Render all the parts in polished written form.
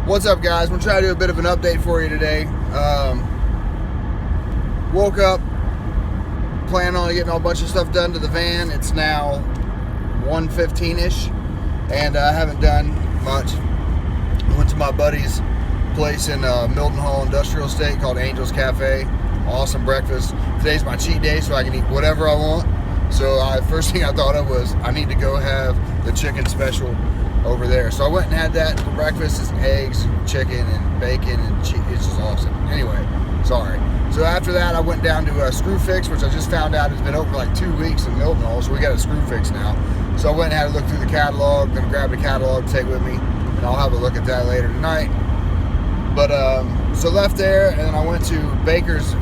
What's up, guys? We'll try to do a bit of an update for you today. Woke up, planning on getting a bunch of stuff done to the van. It's now 1:15-ish, and I haven't done much. I went to my buddy's place in Milton Hall Industrial Estate called Angel's Cafe. Awesome breakfast. Today's my cheat day, so I can eat whatever I want. So first thing I thought of was I need to go have the chicken special over there. So I went and had that for breakfast. It's eggs, chicken, and bacon, and cheese. It's just awesome. Anyway, sorry. So after that, I went down to Screw Fix, which I just found out has been open for like 2 weeks in Milton Hall. So we got a Screw Fix now. So I went and had a look through the catalog. Gonna grab the catalog to take with me, and I'll have a look at that later tonight. But so left there, and then I went to Baker's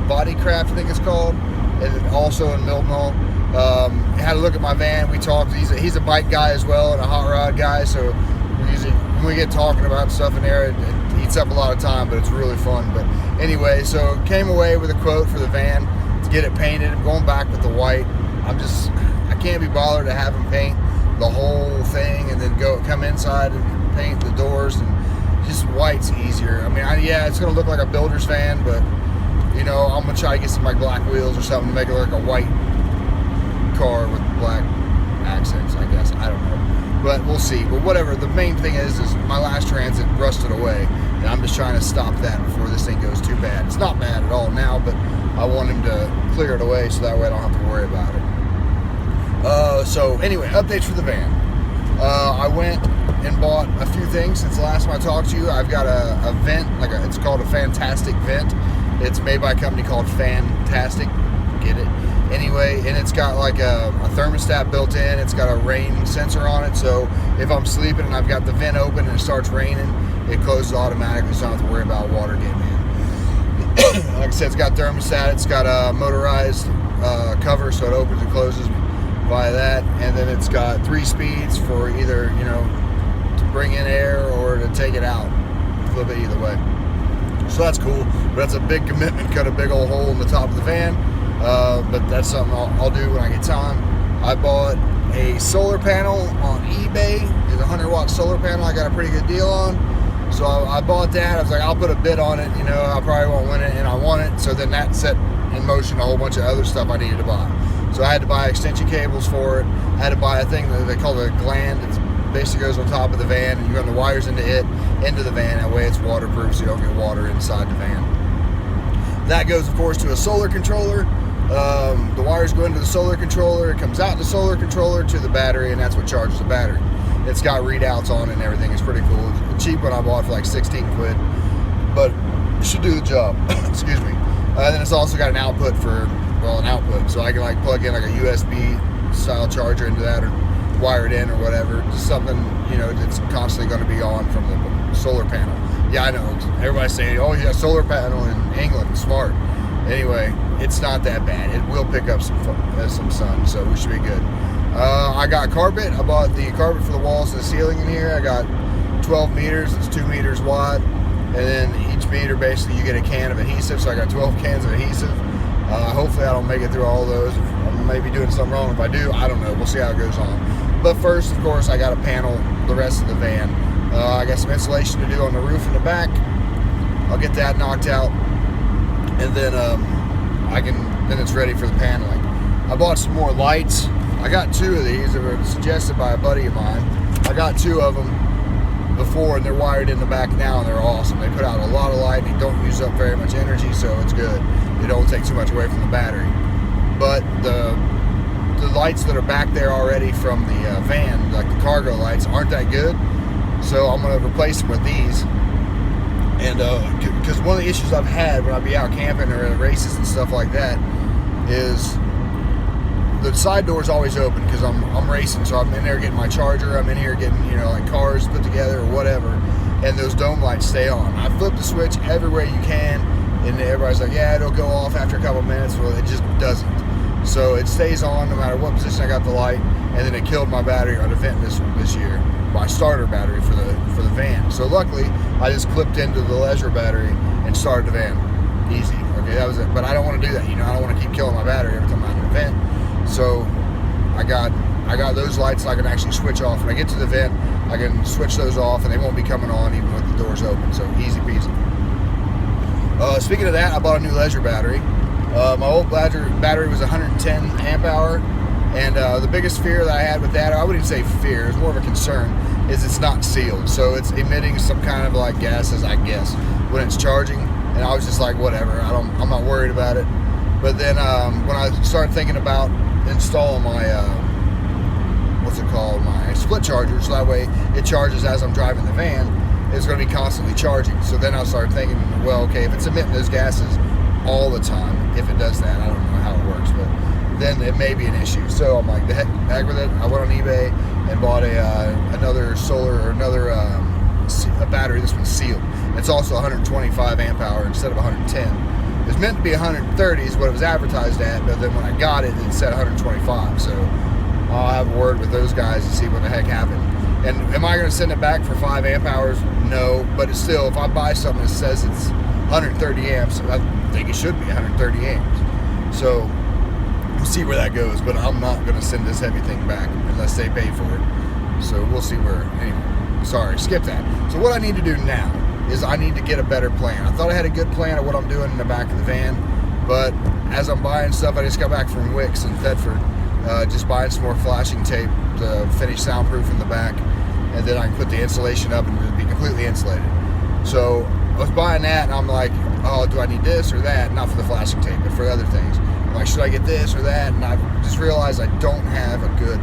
Body Craft, I think it's called, and also in Milton Hall. Had a look at my van. We talked. He's a bike guy as well and a hot rod guy. So when we get talking about stuff in there, it eats up a lot of time, but it's really fun. But anyway, so came away with a quote for the van to get it painted. I'm going back with the white. I can't be bothered to have him paint the whole thing and then come inside and paint the doors, and just white's easier. I mean, yeah, it's gonna look like a builder's van, but you know, I'm gonna try to get some like black wheels or something to make it look like a white car with black accents, I guess. I don't know, but we'll see. But whatever. The main thing is my last Transit rusted away, and I'm just trying to stop that before this thing goes too bad. It's not bad at all now, but I want him to clear it away so that way I don't have to worry about it. So anyway, updates for the van. I went and bought a few things since the last time I talked to you. I've got a vent, it's called a Fantastic vent. It's made by a company called Fantastic. Get it? Anyway, and it's got like a thermostat built in. It's got a rain sensor on it, so if I'm sleeping and I've got the vent open and it starts raining, it closes automatically, so I don't have to worry about water getting in. Like I said, it's got thermostat. It's got a motorized cover, so it opens and closes via that, and then it's got 3 speeds for either, you know, to bring in air or to take it out. Flip it either way. So that's cool, but that's a big commitment. Cut a big old hole in the top of the van. But that's something I'll do when I get time. I bought a solar panel on eBay. It's a 100-watt solar panel I got a pretty good deal on. So I bought that. I was like, I'll put a bid on it. You know, I probably won't win it, and I won it. So then that set in motion a whole bunch of other stuff I needed to buy. So I had to buy extension cables for it. I had to buy a thing that they call a gland. It basically goes on top of the van, and you run the wires into the van. That way it's waterproof, so you don't get water inside the van. That goes, of course, to a solar controller. The wires go into the solar controller. It comes out the solar controller to the battery, and that's what charges the battery. It's got readouts on it and everything. It's pretty cool. It's a cheap one I bought for like 16 quid, but it should do the job. Excuse me. Then it's also got an output so I can like plug in like a USB style charger into that, or wire it in or whatever. Just something, you know, that's constantly going to be on from the solar panel. Yeah, I know. Everybody's saying, oh yeah, solar panel in England, smart. Anyway, it's not that bad. It will pick up some sun, so we should be good. I got carpet. I bought the carpet for the walls and the ceiling in here. I got 12 meters. It's 2 meters wide, and then each meter basically you get a can of adhesive. So I got 12 cans of adhesive. Hopefully I don't make it through all those. I may be doing something wrong. If I do, I don't know. We'll see how it goes on. But first, of course, I got to panel the rest of the van. I got some insulation to do on the roof in the back. I'll get that knocked out, and then then it's ready for the paneling. I bought some more lights. I got 2 of these that were suggested by a buddy of mine. I got 2 of them before, and they're wired in the back now, and they're awesome. They put out a lot of light, and they don't use up very much energy, so it's good. They don't take too much away from the battery. But the lights that are back there already from the van, like the cargo lights, aren't that good. So I'm going to replace them with these. And because one of the issues I've had when I be out camping or at races and stuff like that is the side door is always open because I'm racing, so I'm in there getting my charger. I'm in here getting, you know, like cars put together or whatever, and those dome lights stay on. I flip the switch everywhere you can, and everybody's like, yeah, it'll go off after a couple minutes. Well, it just doesn't. So it stays on no matter what position I got the light, and then it killed my battery on a vent this year. My starter battery for the van. So luckily, I just clipped into the leisure battery and started the van. Easy. Okay, that was it. But I don't want to do that. You know, I don't want to keep killing my battery every time I'm in an event. So I got those lights so I can actually switch off. When I get to the vent, I can switch those off and they won't be coming on even with the doors open, so easy peasy. Speaking of that, I bought a new Leisure battery. My old battery was 110 amp hour, and the biggest fear that I had with that, I wouldn't even say fear, it's more of a concern, is it's not sealed. So it's emitting some kind of like gases, I guess, when it's charging. And I was just like, whatever, I'm not worried about it. But then when I started thinking about installing my, my split charger, so that way it charges as I'm driving the van, it's going to be constantly charging. So then I started thinking, well, okay, if it's emitting those gases all the time, if it does that, I don't know how it works, but then it may be an issue. So I'm like, the heck with it. I went on eBay and bought another a battery. This one's sealed. It's also 125 amp hour instead of 110. It's meant to be 130 is what it was advertised at, but then when I got it, it said 125. So I'll have a word with those guys and see what the heck happened. And am I going to send it back for 5 amp hours? No, but it's still, if I buy something that says it's 130 amps, I think it should be 130 amps. So we'll see where that goes, but I'm not going to send this heavy thing back unless they pay for it. So we'll see where, anyway, sorry, skip that. So what I need to do now is I need to get a better plan. I thought I had a good plan of what I'm doing in the back of the van, but as I'm buying stuff, I just got back from Wicks in Thetford, just buying some more flashing tape to finish soundproof in the back, and then I can put the insulation up and it'll be completely insulated. So I was buying that and I'm like, oh, do I need this or that? Not for the flashing tape, but for other things. I'm like, should I get this or that? And I just realized I don't have a good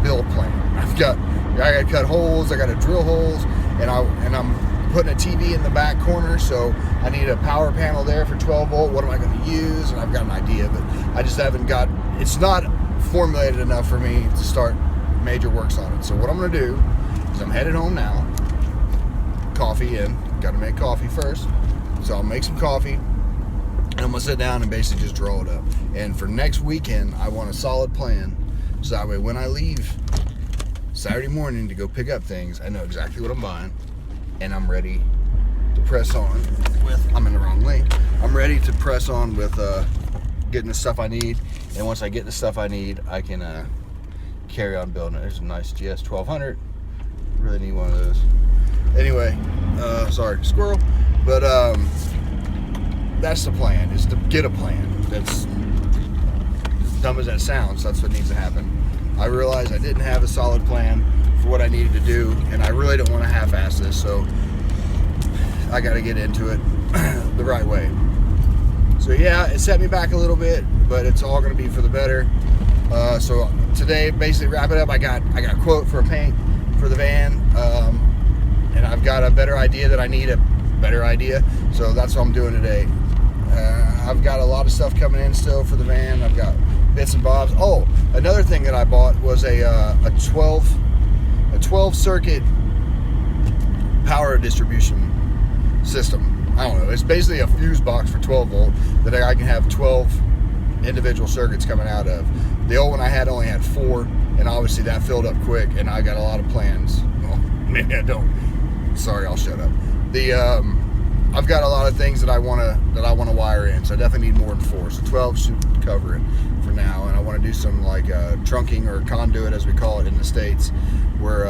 build plan. I got to cut holes, I got to drill holes, and I'm putting a TV in the back corner, so I need a power panel there for 12 volt. What am I going to use? And I've got an idea, but I just haven't got, it's not formulated enough for me to start major works on it. So what I'm going to do is I'm headed home now. Coffee in, got to make coffee first. So I'll make some coffee and I'm going to sit down and basically just draw it up. And for next weekend, I want a solid plan, so that way when I leave Saturday morning to go pick up things, I know exactly what I'm buying and I'm ready to press on with, I'm in the wrong lane, I'm ready to press on with getting the stuff I need. And once I get the stuff I need, I can carry on building it. There's a nice GS 1200. Really need one of those. Anyway, sorry, squirrel. But that's the plan, is to get a plan. That's as dumb as that sounds, that's what needs to happen. I realized I didn't have a solid plan for what I needed to do, and I really don't want to half-ass this, so I got to get into it the right way. So yeah, it set me back a little bit, but it's all going to be for the better. So today, basically wrap it up, I got a quote for a paint for the van, and I've got a better idea that I need a better idea, so that's what I'm doing today. I've got a lot of stuff coming in still for the van. I've got bits and bobs. Oh, another thing that I bought was a 12 circuit power distribution system. I don't know, it's basically a fuse box for 12 volt that I can have 12 individual circuits coming out of. The old one I had only had 4, and obviously that filled up quick, and I got a lot of plans. Well, maybe I don't. Sorry, I'll shut up. I've got a lot of things that I want to wire in, so I definitely need more than 4. So 12 should cover it for now, and I want to do some like trunking or conduit, as we call it in the States, where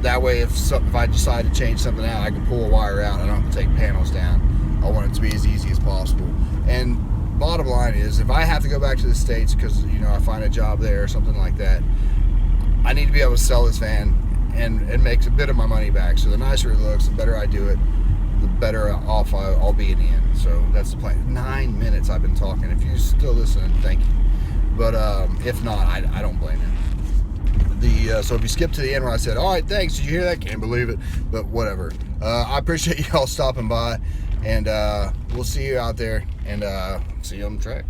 that way if I decide to change something out, I can pull a wire out. I don't have to take panels down. I want it to be as easy as possible. And bottom line is, if I have to go back to the States because I find a job there or something like that, I need to be able to sell this van and make a bit of my money back. So the nicer it looks, the better I do it, the better off I'll be in the end. So that's the plan. 9 minutes I've been talking. If you're still listening, thank you. But if not, I don't blame you. So if you skip to the end where I said, all right, thanks, did you hear that? Can't believe it, but whatever. I appreciate y'all stopping by, and we'll see you out there, and see you on the track.